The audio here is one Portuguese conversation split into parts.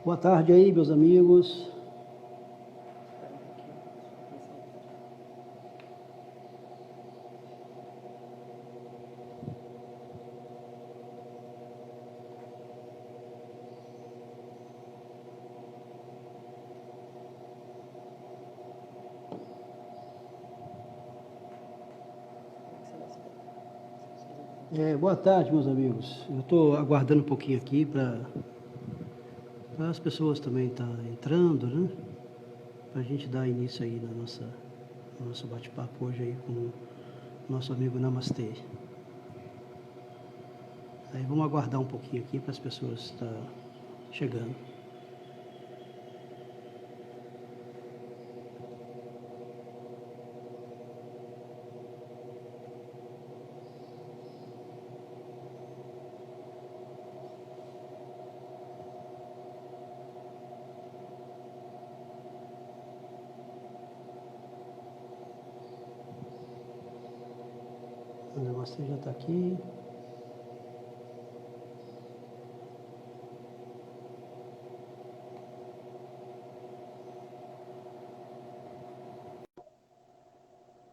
Boa tarde aí, meus amigos. Boa tarde, meus amigos. Eu estou aguardando um pouquinho aqui para as pessoas também estarem entrando, né? Para a gente dar início aí no nosso bate-papo hoje aí com o nosso amigo Namastê. Aí vamos aguardar um pouquinho aqui para as pessoas estar chegando. O Namastê já está aqui.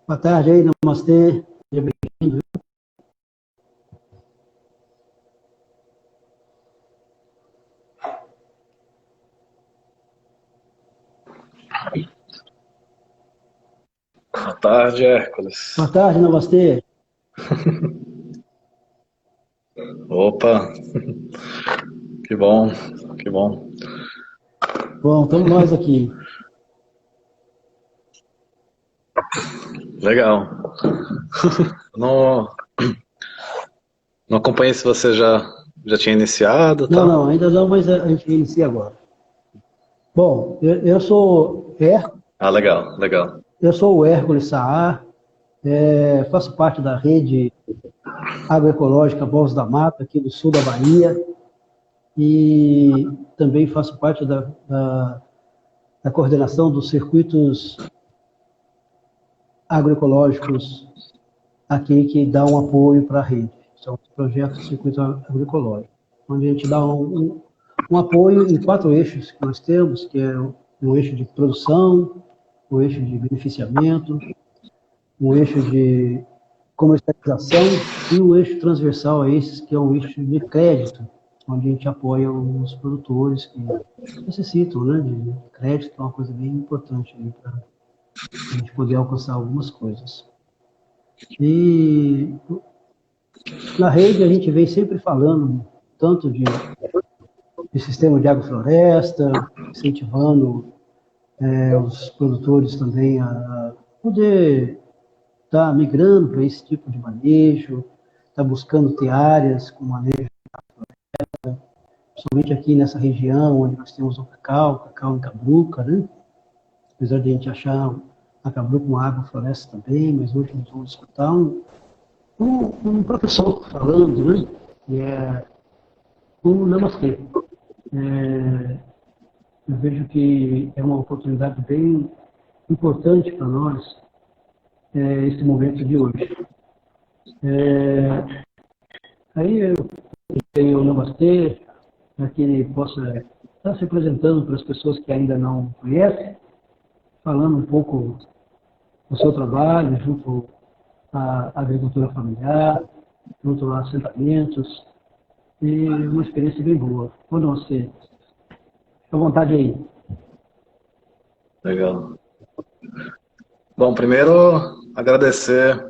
Boa tarde aí, Namastê. Seja bem-vindo. Boa tarde, Hércules. Boa tarde, Namastê. Opa, que bom, que bom. Bom, estamos nós aqui. Legal. Não, não acompanhei se você já tinha iniciado, Não, tá? ainda não, mas a gente inicia agora. Bom, eu sou Ah, legal, legal. o Hércules Saar, faço parte da rede agroecológica Voz da Mata, aqui do sul da Bahia, e também faço parte da coordenação dos circuitos agroecológicos aqui que dão apoio para a rede. São os projetos de circuito agroecológico, onde a gente dá um apoio em 4 eixos que nós temos, que é um eixo de produção, um eixo de beneficiamento, um eixo de comercialização e um eixo transversal a esses, que é um eixo de crédito, onde a gente apoia os produtores que necessitam, né, de crédito, que é uma coisa bem importante para a gente poder alcançar algumas coisas. E na rede a gente vem sempre falando tanto de sistema de agrofloresta, incentivando os produtores também a poder estar migrando para esse tipo de manejo, está buscando ter áreas com manejo, principalmente aqui nessa região onde nós temos o cacau em Cabruca, né? Apesar de a gente achar a Cabruca uma agrofloresta também, mas hoje nós vamos escutar um professor falando, né? Que é o Namastê. Eu vejo que é uma oportunidade bem importante para nós esse momento de hoje. Aí eu tenho o Namastê, para que ele possa estar se apresentando para as pessoas que ainda não conhecem, falando um pouco do seu trabalho junto à agricultura familiar, junto a assentamentos, e uma experiência bem boa. Quando você fica à vontade aí. Legal. Bom, primeiro agradecer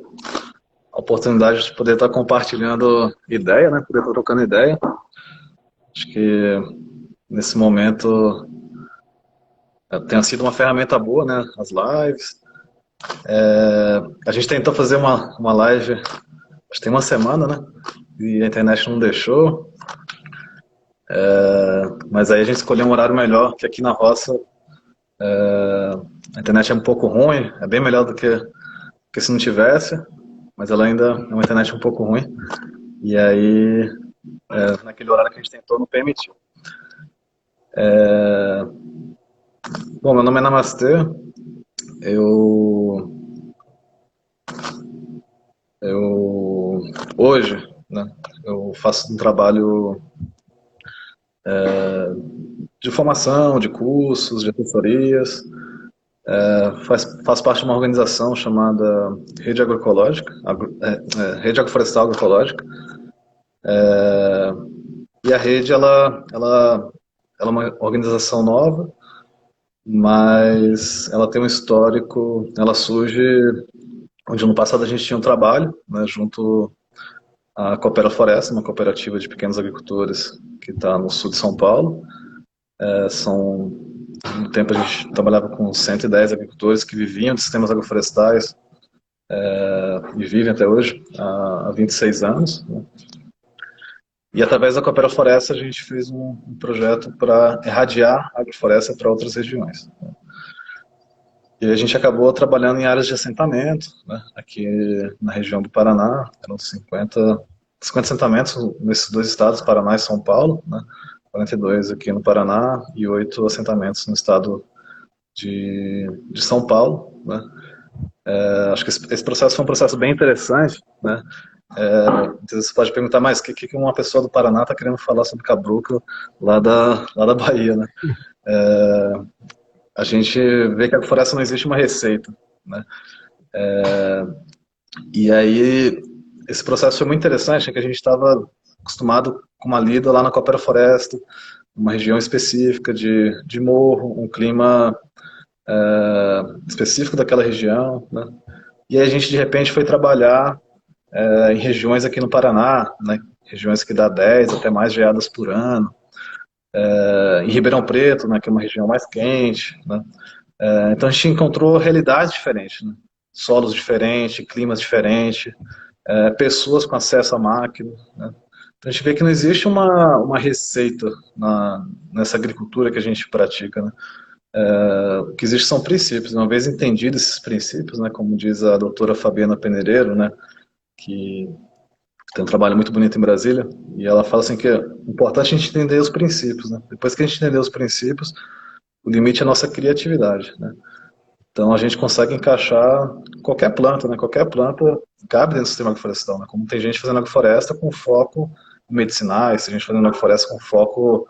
a oportunidade de poder estar compartilhando ideia, né? Poder estar trocando ideia. Acho que nesse momento tem sido uma ferramenta boa, né? As lives. A gente tentou fazer uma live, acho que tem uma semana, né? E a internet não deixou. Mas aí a gente escolheu um horário melhor, que aqui na roça a internet é um pouco ruim, é bem melhor do que se não tivesse, mas ela ainda é uma internet um pouco ruim. E aí, naquele horário que a gente tentou, não permitiu. Bom, meu nome é Namastê, eu hoje, né, eu faço um trabalho de formação, de cursos, de assessorias. Faz parte de uma organização chamada Rede Agroecológica, Rede Agroflorestal Agroecológica. E a rede, ela é uma organização nova, mas ela tem um histórico, ela surge onde no passado a gente tinha um trabalho, né, junto à Coopera Floresta, uma cooperativa de pequenos agricultores que está no sul de São Paulo. No tempo a gente trabalhava com 110 agricultores que viviam de sistemas agroflorestais e vivem até hoje, há 26 anos. Né? E através da Coopera Floresta a gente fez um projeto para irradiar a agrofloresta para outras regiões. Né? E a gente acabou trabalhando em áreas de assentamento, né? Aqui na região do Paraná, eram 50 assentamentos nesses dois estados, Paraná e São Paulo, né? 42 aqui no Paraná e 8 assentamentos no estado de São Paulo. Né? Acho que esse processo foi um processo bem interessante. Né? Então você pode perguntar, mas o que uma pessoa do Paraná está querendo falar sobre cabruco lá da Bahia? Né? A gente vê que a floresta não existe uma receita. Né? E aí, esse processo foi muito interessante, que a gente estava acostumado com uma lida lá na Coopera Floresta, uma região específica de morro, um clima específico daquela região. Né? E aí a gente, de repente, foi trabalhar em regiões aqui no Paraná, né? Regiões que dá 10 até mais geadas por ano. Em Ribeirão Preto, né? Que é uma região mais quente. Né? Então a gente encontrou realidades diferentes, né? Solos diferentes, climas diferentes, pessoas com acesso à máquina. Né? Então a gente vê que não existe uma receita nessa agricultura que a gente pratica. Né? O que existe são princípios. Uma vez entendidos esses princípios, né, como diz a doutora Fabiana Penereiro, né, que tem um trabalho muito bonito em Brasília, e ela fala assim que é importante a gente entender os princípios. Né? Depois que a gente entender os princípios, o limite é a nossa criatividade. Né? Então a gente consegue encaixar qualquer planta, né? Qualquer planta cabe dentro do sistema agroflorestal. Né? Como tem gente fazendo agrofloresta com foco em medicinais, tem gente fazendo agrofloresta com foco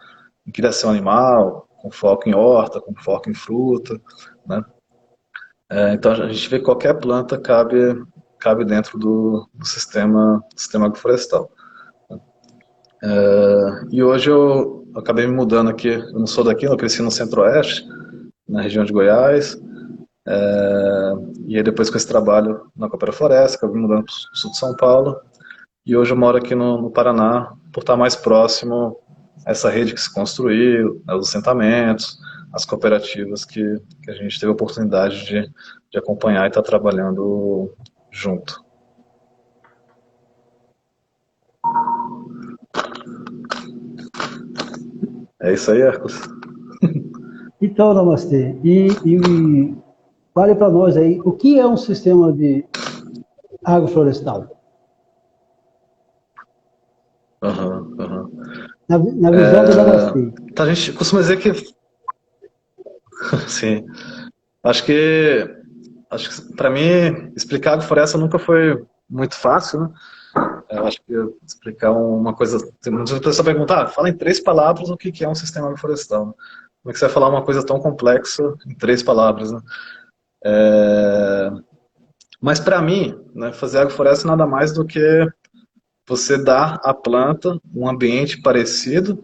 em criação animal, com foco em horta, com foco em fruta. Né? Então a gente vê que qualquer planta cabe dentro do sistema agroflorestal. E hoje eu acabei me mudando aqui, eu não sou daqui, eu cresci no Centro-Oeste, na região de Goiás. E aí depois com esse trabalho na Coopera Floresta, acabei mudando para o sul de São Paulo. E hoje eu moro aqui no Paraná, por estar mais próximo a essa rede que se construiu, os assentamentos, as cooperativas que a gente teve a oportunidade de acompanhar e estar trabalhando junto. É isso aí, Arcos. Então, Namastê, e fale para nós aí, o que é um sistema de agroflorestal? Na visão do Namastê. Tá, a gente costuma dizer que... Sim. Acho que para mim, explicar agrofloresta nunca foi muito fácil, né? Eu acho que explicar uma coisa... Muitas pessoas perguntam, fala em 3 palavras o que é um sistema agroflorestal. Né? Como é que você vai falar uma coisa tão complexa em 3 palavras, né? Mas para mim, né, fazer agrofloresta nada mais do que você dar à planta um ambiente parecido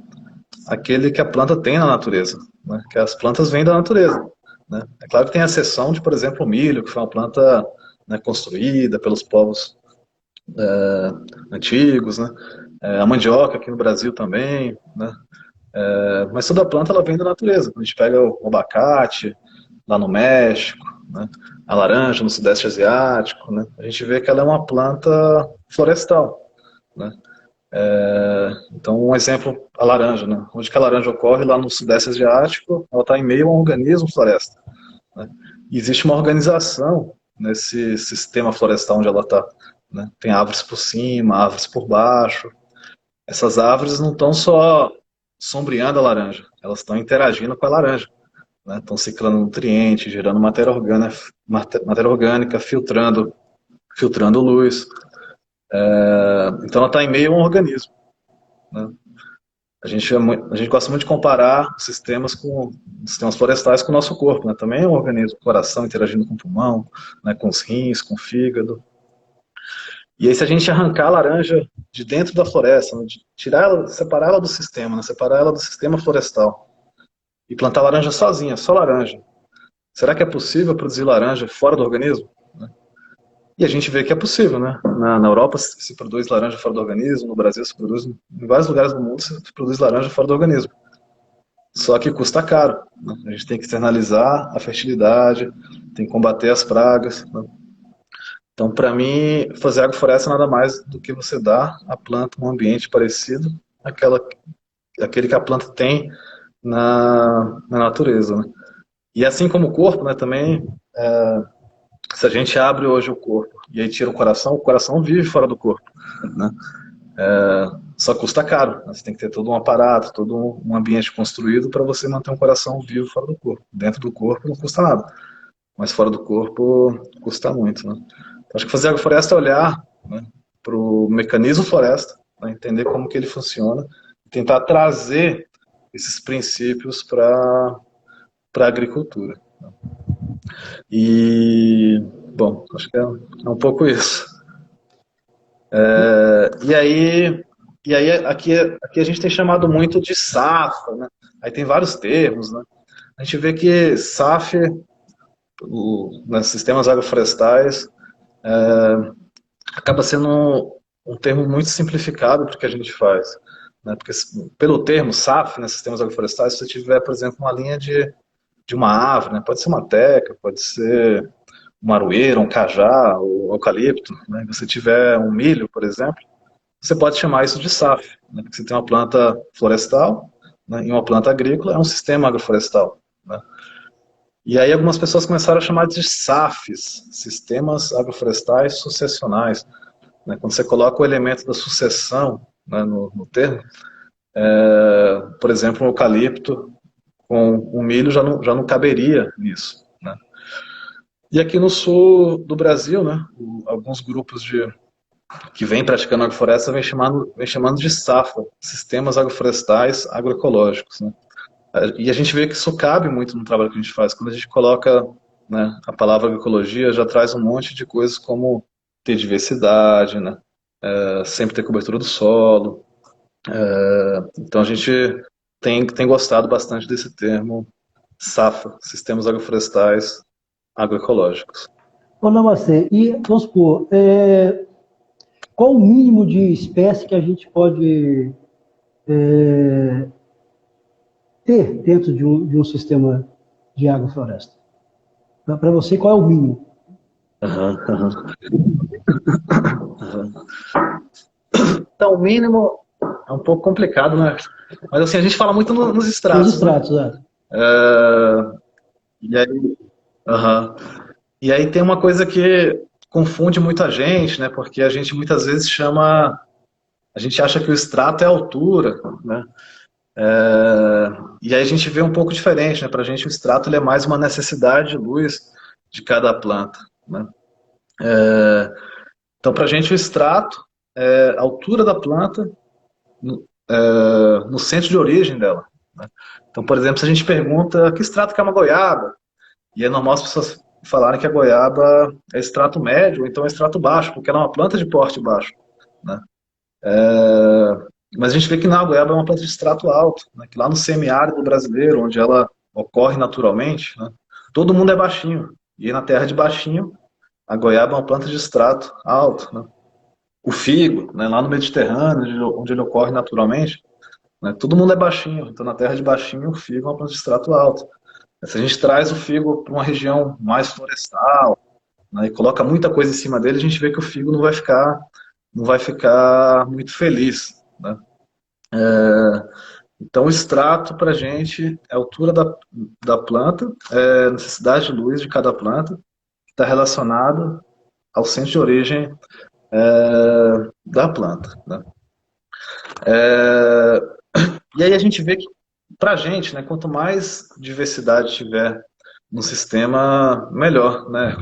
àquele que a planta tem na natureza, né? Que as plantas vêm da natureza. Né? É claro que tem a exceção de, por exemplo, o milho, que foi uma planta, né, construída pelos povos antigos, né? A mandioca aqui no Brasil também, né? Mas toda planta ela vem da natureza. A gente pega o abacate lá no México, né? A laranja no Sudeste Asiático, né? A gente vê que ela é uma planta florestal. Né? Então, um exemplo, a laranja. Né? Onde que a laranja ocorre? Lá no Sudeste Asiático, ela está em meio a um organismo floresta. Né? E existe uma organização nesse sistema florestal onde ela está. Né? Tem árvores por cima, árvores por baixo. Essas árvores não estão só sombreando a laranja, elas estão interagindo com a laranja. Né? Estão ciclando nutrientes, gerando matéria orgânica, filtrando luz. Então ela está em meio a um organismo. Né? a gente gosta muito de comparar sistemas florestais com o nosso corpo, né? Também é um organismo, coração interagindo com o pulmão, né? Com os rins, com o fígado. E aí, se a gente arrancar a laranja de dentro da floresta, né? De tirar ela, separar ela do sistema, né? Separar ela do sistema florestal e plantar laranja sozinha, só laranja, será que é possível produzir laranja fora do organismo? E a gente vê que é possível, né? Na Europa se produz laranja fora do organismo, no Brasil se produz, em vários lugares do mundo se produz laranja fora do organismo. Só que custa caro, né? A gente tem que externalizar a fertilidade, tem que combater as pragas, né? Então, para mim, fazer agrofloresta nada mais do que você dar à planta um ambiente parecido àquele que a planta tem na natureza, né? E assim como o corpo, né, também, se a gente abre hoje o corpo e aí tira o coração vive fora do corpo, né? Só custa caro, né? Você tem que ter todo um aparato, todo um ambiente construído para você manter um coração vivo fora do corpo. Dentro do corpo não custa nada, mas fora do corpo custa muito, né? Então, acho que fazer agrofloresta é olhar, né, para o mecanismo floresta, né, entender como que ele funciona, e tentar trazer esses princípios para a agricultura. E, bom, acho que é um pouco isso. E aí aqui a gente tem chamado muito de SAFA, né? Aí tem vários termos, né? A gente vê que SAF, nos sistemas agroflorestais, acaba sendo um termo muito simplificado para o que a gente faz, né? Porque pelo termo SAF, né, sistemas agroflorestais, se você tiver, por exemplo, uma linha de uma árvore, né? Pode ser uma teca, pode ser um aroeira, um cajá, ou eucalipto, né? Se você tiver um milho, por exemplo, você pode chamar isso de SAF, né? Porque você tem uma planta florestal, né, e uma planta agrícola, é um sistema agroflorestal, né? E aí algumas pessoas começaram a chamar de SAFs, sistemas agroflorestais sucessionais, né? Quando você coloca o elemento da sucessão, né, no termo, por exemplo, um eucalipto com o milho já não caberia nisso, né? E aqui no sul do Brasil, né, alguns grupos que vêm praticando agrofloresta vem chamando de SAFA, Sistemas Agroflorestais Agroecológicos, né? E a gente vê que isso cabe muito no trabalho que a gente faz. Quando a gente coloca, né, a palavra agroecologia, já traz um monte de coisas como ter diversidade, né, sempre ter cobertura do solo. Então a gente tem gostado bastante desse termo SAFA, Sistemas Agroflorestais Agroecológicos. Ô, Namastê, e vamos supor, qual o mínimo de espécie que a gente pode ter dentro de um sistema de agrofloresta? Para você, qual é o mínimo? Uhum, uhum. Uhum. Então, o mínimo é um pouco complicado, né? Mas assim, a gente fala muito nos extratos. Nos extratos, né? E aí, uhum. E aí tem uma coisa que confunde muita gente, né? Porque a gente muitas vezes a gente acha que o extrato é a altura, né? E aí a gente vê um pouco diferente, né? Para a gente o extrato ele é mais uma necessidade de luz de cada planta, né? Então para a gente o extrato é a altura da planta no centro de origem dela, né? Então, por exemplo, se a gente pergunta que extrato que é uma goiaba, e é normal as pessoas falarem que a goiaba é extrato médio, ou então é extrato baixo, porque ela é uma planta de porte baixo, né? Mas a gente vê que não, a goiaba é uma planta de extrato alto, né? Que lá no semiárido brasileiro, onde ela ocorre naturalmente, né, todo mundo é baixinho. E aí na terra de baixinho, a goiaba é uma planta de extrato alto, né? O figo, né, lá no Mediterrâneo, onde ele ocorre naturalmente, né, todo mundo é baixinho. Então na terra de baixinho, o figo é uma planta de extrato alto. Se a gente traz o figo para uma região mais florestal, né, e coloca muita coisa em cima dele, a gente vê que o figo não vai ficar muito feliz, né? Então, o extrato para a gente é a altura da planta, é a necessidade de luz de cada planta, que está relacionado ao centro de origem da planta, né? E aí a gente vê que, para a gente, né, quanto mais diversidade tiver no sistema, melhor, né,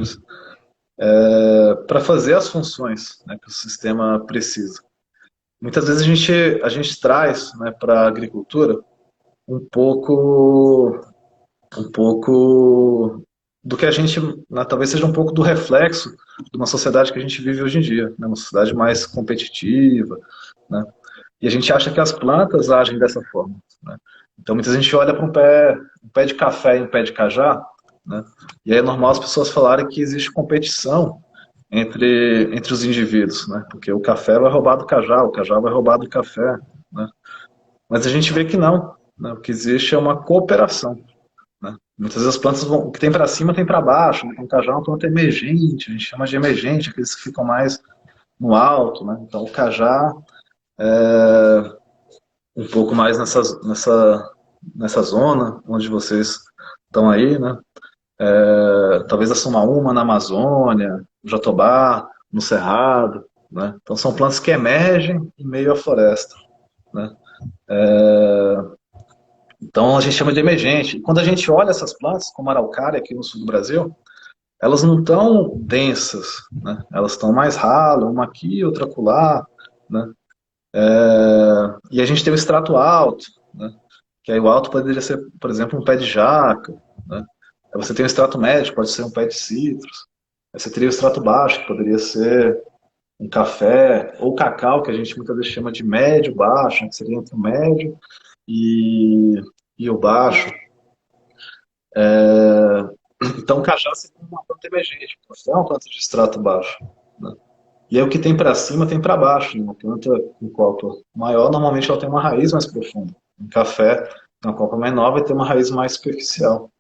para fazer as funções, né, que o sistema precisa. muitas vezes a gente traz, né, para a agricultura um pouco, um pouco do que a gente, né, talvez seja um pouco do reflexo de uma sociedade que a gente vive hoje em dia, né, uma sociedade mais competitiva, né, e a gente acha que as plantas agem dessa forma, né. Então, muita gente olha para um pé de café e um pé de cajá, né, e aí é normal as pessoas falarem que existe competição entre os indivíduos, né, porque o café vai roubar do cajá, o cajá vai roubar do café, né, mas a gente vê que não, né, o que existe é uma cooperação, né. Muitas vezes as plantas vão, o que tem para cima tem para baixo, né? O cajá é uma planta emergente, a gente chama de emergente, aqueles que ficam mais no alto, né? Então o cajá é um pouco mais nessa zona onde vocês estão aí, né? Talvez a Sumaúma na Amazônia, o Jatobá no Cerrado, né? Então são plantas que emergem em meio à floresta, né? Então a gente chama de emergente. E quando a gente olha essas plantas, como a araucária aqui no sul do Brasil, elas não estão densas, né? Elas estão mais ralas, uma aqui, outra acolá, né? E a gente tem o extrato alto, né? Que aí o alto poderia ser, por exemplo, um pé de jaca, né? Aí você tem o extrato médio, pode ser um pé de citros. Aí você teria o extrato baixo, que poderia ser um café, ou cacau, que a gente muitas vezes chama de médio, baixo, né? Que seria entre o médio e, e o baixo. Então, o cajá seria uma planta emergente, porque é uma planta de extrato baixo, né? E aí o que tem para cima tem para baixo, né? Uma planta com copa maior, normalmente ela tem uma raiz mais profunda. Um café, uma copa menor, vai ter uma raiz mais superficial.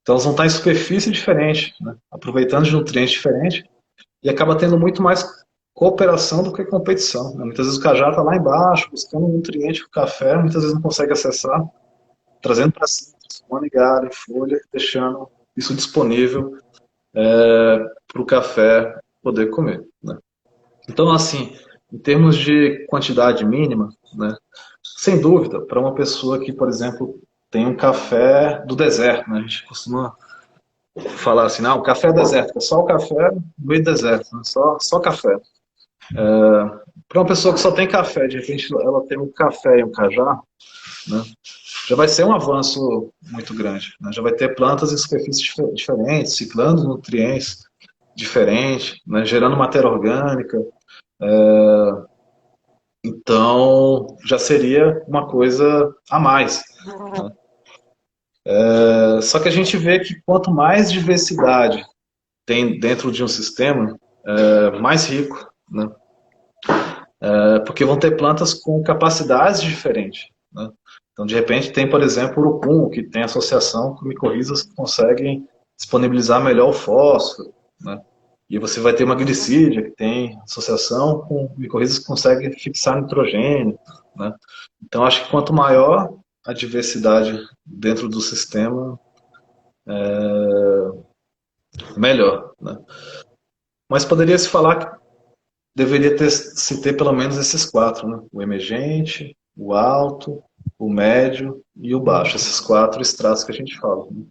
Então elas vão estar em superfície diferente, né? Aproveitando de nutrientes diferentes, e acaba tendo muito mais cooperação do que competição, né? Muitas vezes o cajá está lá embaixo, buscando um nutriente que o café muitas vezes não consegue acessar, trazendo para cima, transformando em galho, em folha, deixando isso disponível para o café poder comer, né? Então, assim, em termos de quantidade mínima, né, sem dúvida, para uma pessoa que, por exemplo, tem um café do deserto, né, a gente costuma falar assim, não, o café é deserto, é só o café no meio do deserto, né, só café. Para uma pessoa que só tem café, de repente ela tem um café e um cajá, né, já vai ser um avanço muito grande, né, já vai ter plantas em superfícies diferentes, ciclando nutrientes diferentes, né, gerando matéria orgânica. Então, já seria uma coisa a mais, né? Só que a gente vê que quanto mais diversidade tem dentro de um sistema, mais rico, né? Porque vão ter plantas com capacidades diferentes, né? Então, de repente, tem, por exemplo, o urucum, que tem associação com micorrizas que conseguem disponibilizar melhor o fósforo, né? E você vai ter uma glicídia, que tem associação com micorrizas que conseguem fixar nitrogênio, né? Então, acho que quanto maior a diversidade dentro do sistema, melhor, né? Mas poderia se falar que deveria se ter pelo menos esses quatro, né? O emergente, o alto, o médio e o baixo. Esses quatro estratos que a gente fala, né?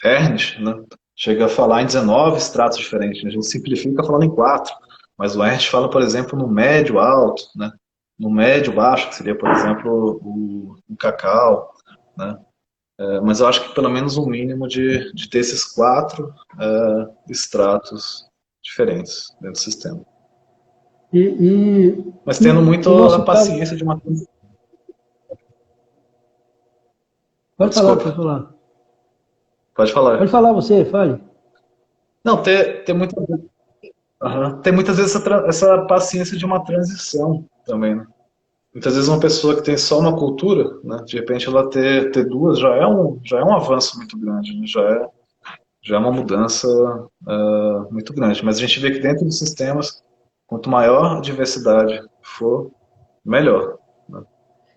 Ernst, né, chega a falar em 19 estratos diferentes, né? A gente simplifica falando em quatro, mas o Ernst fala, por exemplo, no médio alto, né? No médio baixo, que seria, por exemplo, o cacau, né? Mas eu acho que pelo menos um mínimo de ter esses quatro estratos diferentes dentro do sistema. E, e Mas tendo muito no a nosso caso, paciência de uma... pode falar, Desculpa, pode falar. pode falar. Pode falar você, fale. Não, ter muito, tem muitas vezes essa paciência de uma transição também, né? Muitas vezes uma pessoa que tem só uma cultura, né, de repente ela ter duas já é um avanço muito grande, né? Já é uma mudança muito grande. Mas a gente vê que dentro dos sistemas, quanto maior a diversidade for, melhor, né?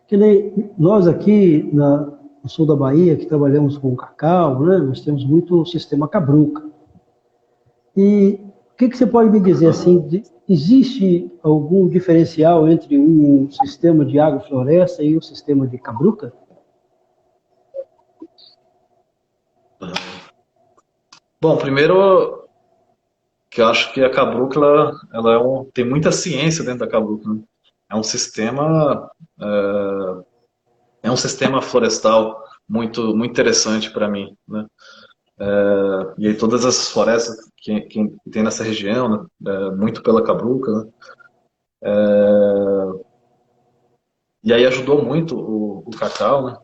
Que nem nós aqui no sul da Bahia, que trabalhamos com cacau, né, nós temos muito o sistema cabruca. E o que você pode me dizer assim, existe algum diferencial entre um sistema de agrofloresta e um sistema de cabruca? Bom, primeiro que eu acho que a Cabruca, ela tem muita ciência dentro da Cabruca, né? É um sistema, é um sistema florestal muito interessante para mim, né? E aí todas essas florestas que tem nessa região, né? Muito pela Cabruca, né? E aí ajudou muito o cacau, né?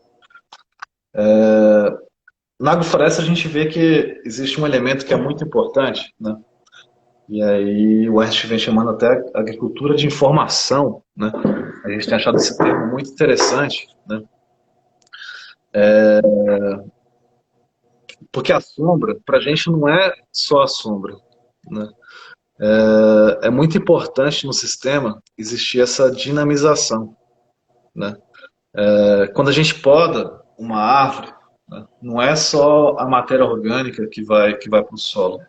Na agrofloresta a gente vê que existe um elemento que é muito importante, né? E aí o Ernst vem chamando até agricultura de informação, né? A gente tem achado esse termo muito interessante, né? Porque a sombra, para a gente, não é só a sombra, né? É muito importante no sistema existir essa dinamização, né? Quando a gente poda uma árvore, né, não é só a matéria orgânica que vai para o solo,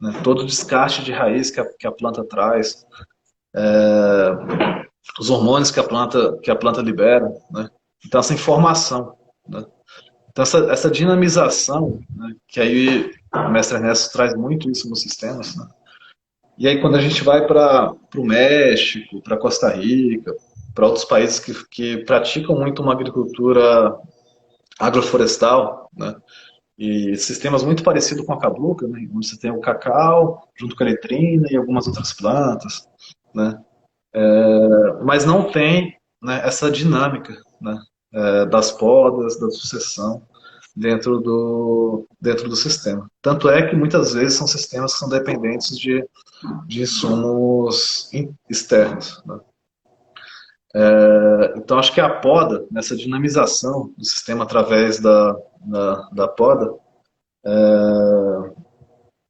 né? Todo o descarte de raiz que a planta traz, os hormônios que a planta libera, né? Então essa informação, né? Então essa dinamização, né, que aí o mestre Ernesto traz muito isso nos sistemas, né? E aí quando a gente vai para o México, para Costa Rica, para outros países que praticam muito uma agricultura agroflorestal, né? E sistemas muito parecidos com a cabluca, né? Onde você tem o cacau junto com a letrina e algumas outras plantas, né? Mas não tem, né, essa dinâmica, né, das podas, da sucessão dentro do sistema. Tanto é que muitas vezes são sistemas que são dependentes de insumos externos, né? Então acho que a poda, nessa dinamização do sistema através da poda,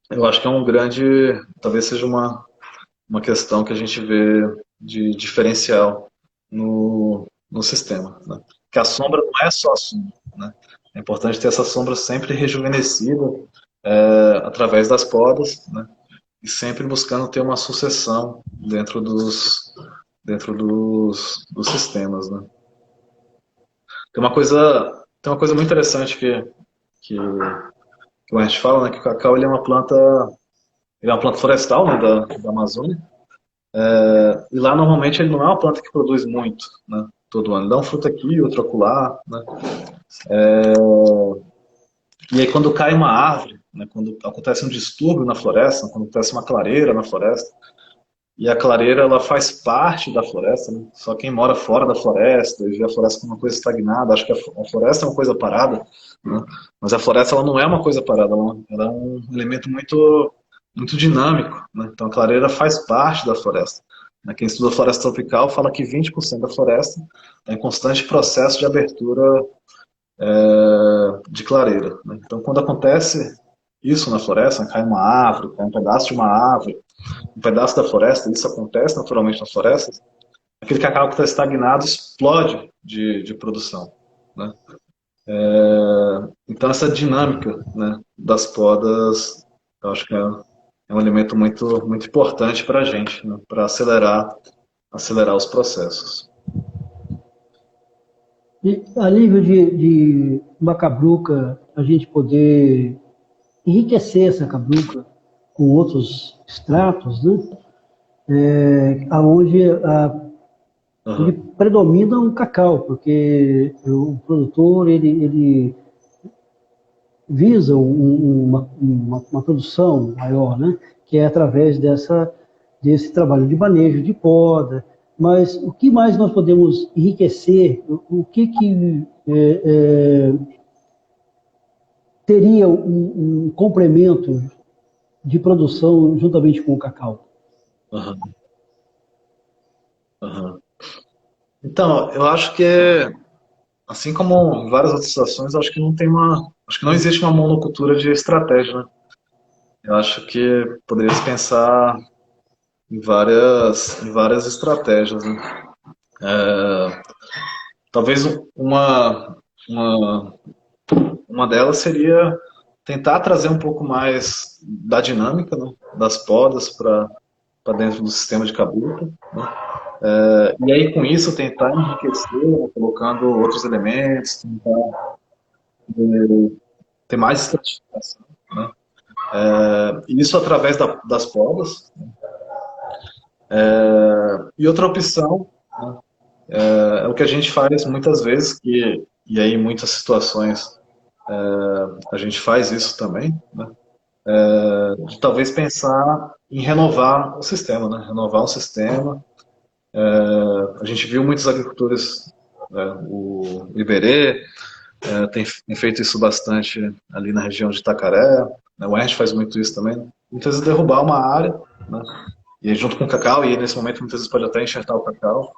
eu acho que é um grande, talvez seja uma questão que a gente vê de diferencial no sistema, né? Que a sombra não é só a sombra, né? É importante ter essa sombra sempre rejuvenescida através das podas, né? E sempre buscando ter uma sucessão dentro dos sistemas, né? Tem uma coisa muito interessante que o Ernst fala, né? Que o cacau ele é uma planta florestal, né, da Amazônia. E lá normalmente ele não é uma planta que produz muito, né, todo ano. Ele dá um fruto aqui, outro acolá, né? E aí quando cai uma árvore, né, quando acontece um distúrbio na floresta, quando acontece uma clareira na floresta, e a clareira ela faz parte da floresta, né? Só quem mora fora da floresta e vê a floresta como uma coisa estagnada, acho que a floresta é uma coisa parada, né? Mas a floresta ela não é uma coisa parada, ela é um elemento muito dinâmico, né? Então a clareira faz parte da floresta, né? Quem estuda floresta tropical fala que 20% da floresta está em constante processo de abertura de clareira, né? Então quando acontece isso na floresta, cai uma árvore, cai um pedaço de uma árvore, um pedaço da floresta, isso acontece naturalmente nas florestas, aquele cacau que está estagnado explode de produção, né? Então essa dinâmica, né, das podas, eu acho que é um elemento muito importante para a gente, né, para acelerar os processos. E a nível de uma cabruca, a gente poder enriquecer essa cabruca com outros extratos, né? Onde Uhum. predomina o cacau, porque o produtor ele visa uma produção maior, né? Que é através desse trabalho de manejo, de poda. Mas o que mais nós podemos enriquecer? O que teria um complemento de produção juntamente com o cacau? Uhum. Uhum. Então, eu acho que, assim como em várias outras situações, eu acho que acho que não existe uma monocultura de estratégia, né? Eu acho que poderia se pensar em várias estratégias, né? Talvez uma, uma delas seria tentar trazer um pouco mais da dinâmica, né, das podas para dentro do sistema de cabluca, né? E aí com isso tentar enriquecer, né, colocando outros elementos, tentar ter mais estratificação, né? Isso através das podas. E outra opção, né, é o que a gente faz muitas vezes, e aí em muitas situações a gente faz isso também, né, de talvez pensar em renovar o sistema, né, renovar o sistema. A gente viu muitos agricultores, o Iberê, tem feito isso bastante ali na região de Itacaré, né, o Ernst faz muito isso também, muitas vezes derrubar uma área, né, e aí, junto com o cacau, e aí, nesse momento muitas vezes pode até enxertar o cacau,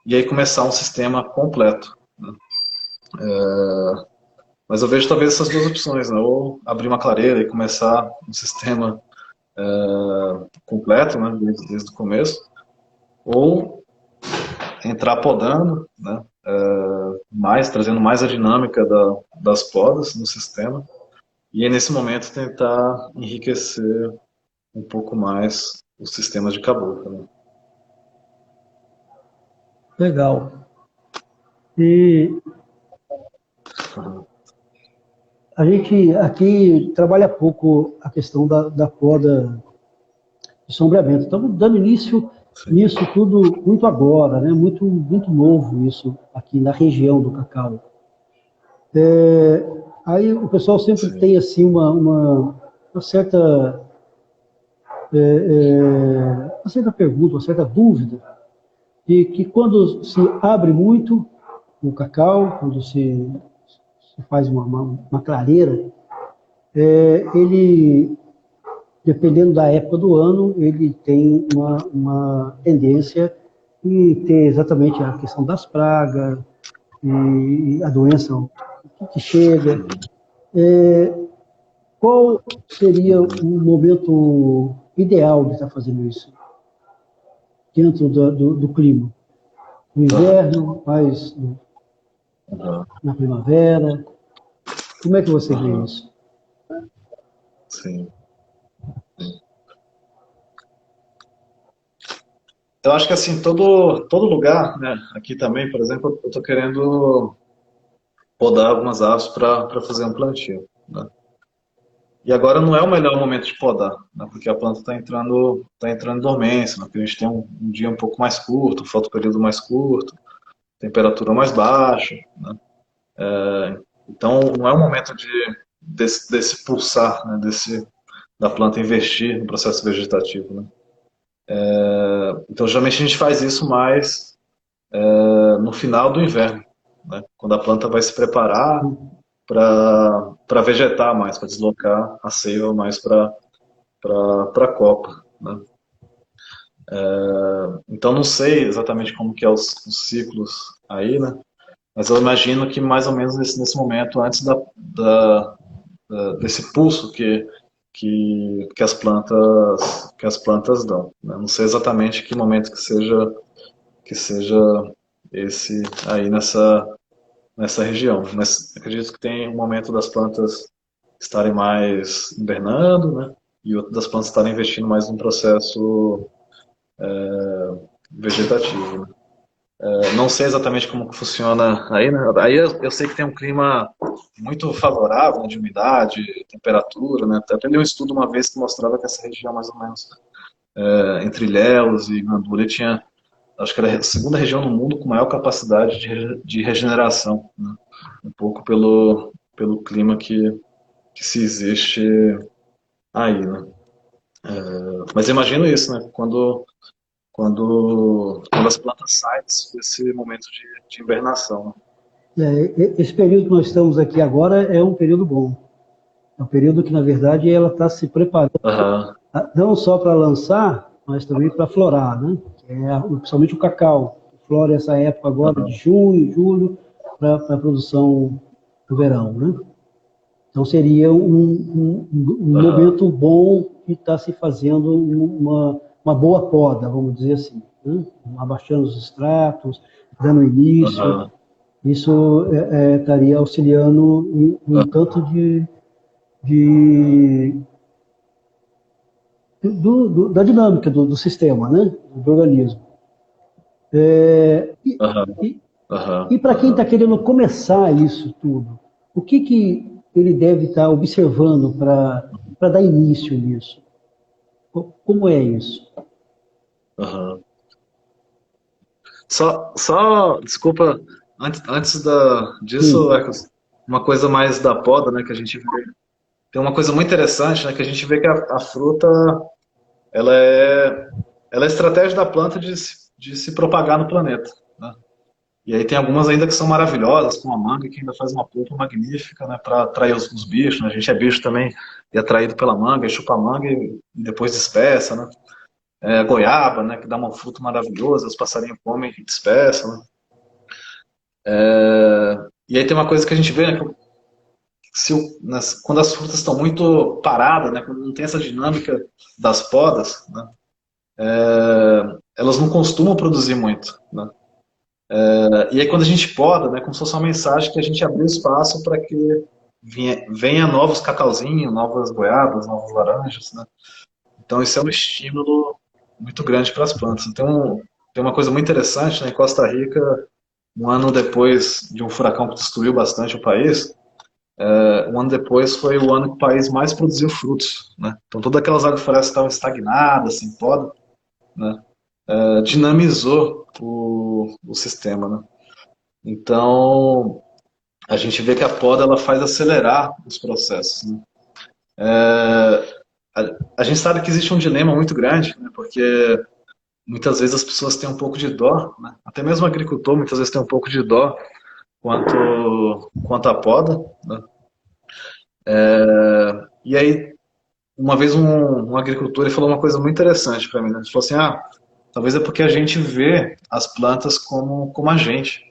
e aí começar um sistema completo, né. Mas eu vejo talvez essas duas opções, né, ou abrir uma clareira e começar um sistema completo, né, desde o começo, ou entrar podando, né, trazendo mais a dinâmica das podas no sistema, e aí, nesse momento, tentar enriquecer um pouco mais os sistemas de caboclo, né. Legal. E a gente aqui trabalha pouco a questão da poda de sombreamento. Estamos dando início Sim, nisso tudo muito agora, né? Muito novo isso aqui na região do cacau. Aí o pessoal sempre sim. tem assim uma certa uma certa pergunta, uma certa dúvida de que quando se abre muito o cacau, quando se faz uma clareira, ele, dependendo da época do ano, ele tem uma tendência em ter exatamente a questão das pragas e a doença que chega. Qual seria o momento ideal de estar fazendo isso dentro do clima? No inverno, mais Uhum. na primavera? Como é que você vê Uhum. isso? Sim. Eu acho que assim, todo lugar, né, aqui também, por exemplo, eu estou querendo podar algumas aves para fazer um plantio, né? E agora não é o melhor momento de podar, né, porque a planta tá entrando em dormência, né, porque a gente tem um dia um pouco mais curto, um fotoperíodo mais curto, temperatura mais baixa, né? Então não é o momento desse pulsar, né, da planta investir no processo vegetativo, né? Então geralmente a gente faz isso mais no final do inverno, né, quando a planta vai se preparar para vegetar mais, para deslocar a seiva mais para a copa, né? Então não sei exatamente como que é os ciclos aí, né? Mas eu imagino que mais ou menos nesse momento, antes desse pulso que as plantas dão, né? Não sei exatamente que momento que seja esse aí nessa região, mas acredito que tem um momento das plantas estarem mais hibernando, né? E outro das plantas estarem investindo mais num processo vegetativo, né? Não sei exatamente como que funciona aí, né? Aí eu sei que tem um clima muito favorável, né, de umidade, temperatura, né? Até li um estudo uma vez que mostrava que essa região, mais ou menos, entre Ilhéus e Gandula, tinha, acho que era a segunda região no mundo com maior capacidade de regeneração, né? Um pouco pelo clima que se existe aí, né? Mas eu imagino isso, né? Quando as plantas saem desse momento de hibernação, né? Esse período que nós estamos aqui agora é um período bom. É um período que, na verdade, ela está se preparando Aham, não só para lançar, mas também para florar, né? Que é principalmente o cacau. Flora essa época agora de aham, junho, julho, para a produção do verão, né? Então seria um aham, momento bom de estar se fazendo uma boa poda, vamos dizer assim, né? Abaixando os extratos, dando início. aham, Isso estaria auxiliando em um tanto de da dinâmica do sistema, né? Do organismo. É, e aham, e, aham, e para quem está aham. querendo começar isso tudo, o que ele deve estar observando para para dar início nisso? Como é isso? Aham. Desculpa, antes disso, Sim, Marcos, uma coisa mais da poda, né, que a gente vê. Tem uma coisa muito interessante, né, que a gente vê que a fruta, ela é, ela é a estratégia da planta de se propagar no planeta, né? E aí tem algumas ainda que são maravilhosas, como a manga, que ainda faz uma polpa magnífica, né, para atrair os bichos, né? A gente é bicho também e é atraído pela manga, e chupa a manga e depois dispersa, né? É, a goiaba, né, que dá uma fruta maravilhosa, os passarinhos comem e dispersam, né? E aí tem uma coisa que a gente vê, né, que quando as frutas estão muito paradas, né, quando não tem essa dinâmica das podas, né, elas não costumam produzir muito, né? E aí quando a gente poda, né, como se fosse uma mensagem que a gente abriu espaço para que venha novos cacauzinhos, novas goiabas, novas laranjas, né? Então isso é um estímulo muito grande para as plantas. Então tem uma coisa muito interessante, né, em Costa Rica, um ano depois de um furacão que destruiu bastante o país, um ano depois foi o ano que o país mais produziu frutos, né? Então todas aquelas agroflorestas estavam estagnadas, sem poda, né? Dinamizou o sistema, né? Então a gente vê que a poda ela faz acelerar os processos, né? A gente sabe que existe um dilema muito grande, né? Porque muitas vezes as pessoas têm um pouco de dó, né? Até mesmo o agricultor muitas vezes tem um pouco de dó quanto à poda, né? E aí uma vez um agricultor ele falou uma coisa muito interessante para mim, né? Ele falou assim, talvez é porque a gente vê as plantas como a gente,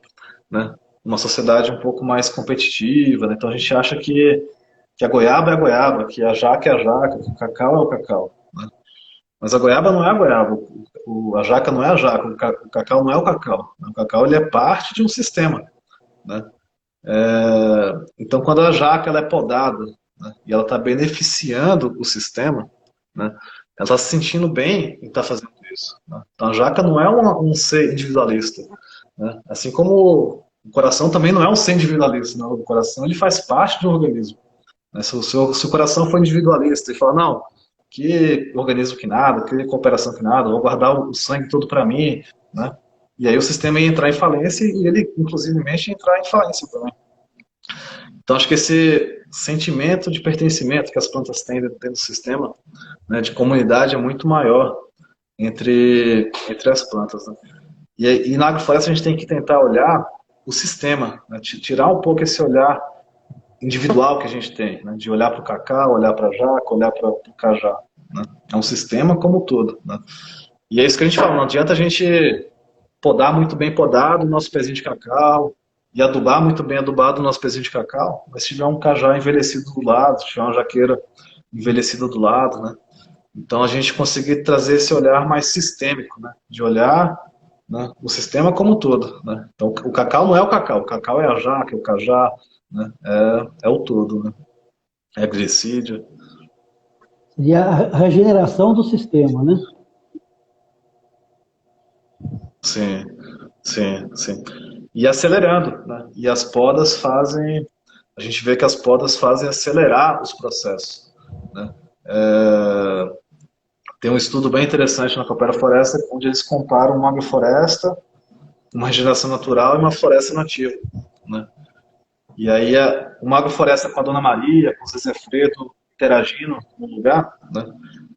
né? Uma sociedade um pouco mais competitiva, né? Então a gente acha que a goiaba é a goiaba, que a jaca é a jaca, que o cacau é o cacau, né? Mas a goiaba não é a goiaba, a jaca não é a jaca, o cacau não é o cacau, né? O cacau ele é parte de um sistema, né? Então quando a jaca ela é podada, né, e ela está beneficiando o sistema, né, ela está se sentindo bem em estar fazendo isso, né? Então a jaca não é um ser individualista, né? Assim como o coração também não é um ser individualista, não. O coração ele faz parte de um organismo, né? Se o coração for individualista e falar, não, que organismo que nada, que cooperação que nada, vou guardar o sangue todo para mim, né? E aí o sistema ia entrar em falência e ele, inclusive, ia entrar em falência também. Então, acho que esse sentimento de pertencimento que as plantas têm dentro do sistema, né, de comunidade é muito maior entre as plantas, né? E na agrofloresta a gente tem que tentar olhar o sistema, né, tirar um pouco esse olhar individual que a gente tem, né, de olhar para o cacau, olhar para a jaca, olhar para o cajá, né? É um sistema como um todo, né? E é isso que a gente fala, não adianta a gente podar muito bem podado o nosso pezinho de cacau e adubar muito bem adubado o nosso pezinho de cacau, mas se tiver um cajá envelhecido do lado, se tiver uma jaqueira envelhecida do lado, né? Então a gente conseguir trazer esse olhar mais sistêmico, né? De olhar, né, o sistema como um todo, né? Então o cacau não é o cacau é a jaca, é o cajá, né? É o todo, né? É glicídio. seria a regeneração do sistema, né? Sim, sim. E acelerando, né? E as podas fazem, a gente vê que as podas fazem acelerar os processos, né? É, tem um estudo bem interessante na Coopera Floresta, onde eles comparam uma agrofloresta, uma regeneração natural e uma floresta nativa, né? E aí uma agrofloresta com a Dona Maria, com o Zezé Fredo interagindo no lugar, né?